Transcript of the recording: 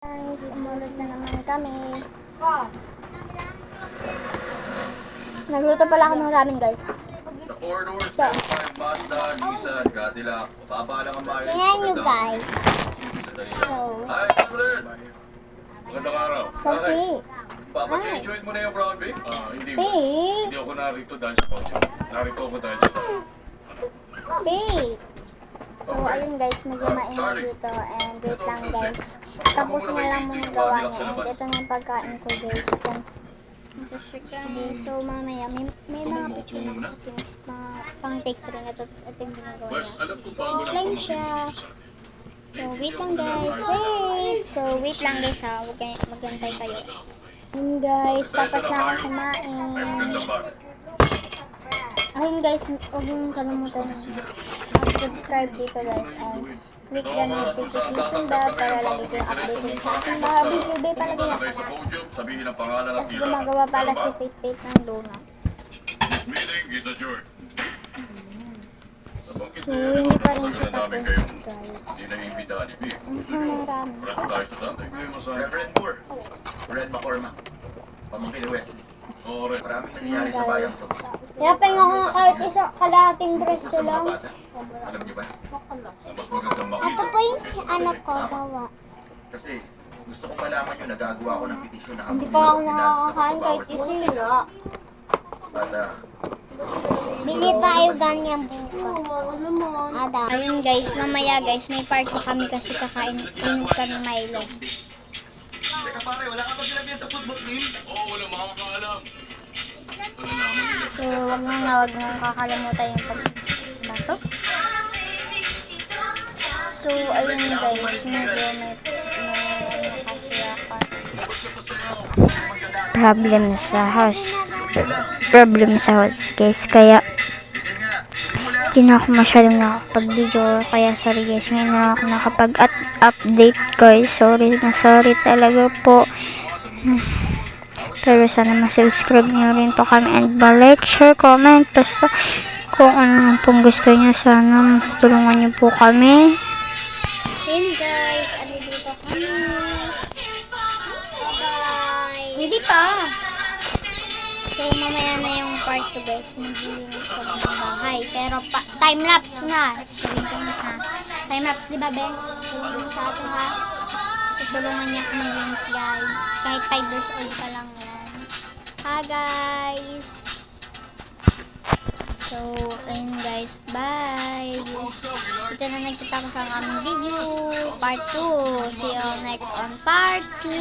Guys, umulot na naman kami. Nagluto pala ako ng ramen, guys. The corridor, 5 Mazda, Nissan, Cadillac. Baba lang ang bayan. Tingnan nyo, guys. So, Hi, Alfred! Magandang araw. Pogi. Papag-enjoy mo na yung brown bake? Hindi mo. Babe. Hindi ako narito dahil sa kotse. Narito ako dahil sa Babe. So, ayun guys, medyo maingat dito. And wait lang, guys. Tapos na lang muna gawa niya. And ito na yung pagkain ko, guys. So, mamaya, may mga picture na kasi mas pang take through na ito. Tapos ito yung ginagawa niya. alam ko bago lang Slime siya. So, wait lang guys. Wait! So, wait lang guys ha. Huwag kayo, magantay kayo. Ayun guys, tapos na ako kumain. Ayun guys, huwag yung kalimutan na subscribe dito guys. And click the notification bell para lagi kayo updated sa aking mga video. Bay palagi na sa podium, sabihin ang pangalan at Tapos gumagawa pala si Pit ng luna. meeting is adjourned. So, hindi pa rin siya tapos guys. Hindi na imbitahan ni Vic. Marami. Parang tayo sa tatay. Reverend Moore, Red McCormack, pamangkin ni Wes. Oo, Red. Maraming nangyayari sa bayan ko. Kaya pahinga ko na kahit isa kalahating dress ko Sa mga lang. bata, alam niyo ba? Mas magandang Ito makita. po yung anak ko gawa. Kasi gusto kong malaman nyo, nagagawa ko ng petisyon na Hindi pa ako nakakakain kahit isa. At Bili tayo ganyan bukas. Ada. Ayun guys, mamaya guys, may part pa kami kasi kakain kami Milo. teka pare, wala ka ba sinabihan sa football team? Oo, walang makakaalam. So, wag nang kakalimutan yung pag-subscribe na to. So, ayun guys, medyo may kasi ako. Problem sa house guys, kaya hindi na ako masyadong nakapag-video, kaya sorry guys, ngayon na lang ako nakapag-update guys, sorry talaga po. Pero sana ma-subscribe nyo rin po kami and like, share, comment, basta kung ano pong gusto nyo, sana tulungan nyo po kami. Ayun guys, dito kami. Bye! Hindi pa! So, mamaya na yung part 2 guys. Maglilinis ko ng bahay. Pero time-lapse na. Sabihin ko na ha. Time-lapse, di ba, be? Tulungan sa ato ha. Tutulungan niya ako maglinis guys. Kahit 5 years old pa lang yan. Ha guys! So, ayun guys. Bye! Ito na nagkita ko sa aming video. Part 2. See you next on part 2.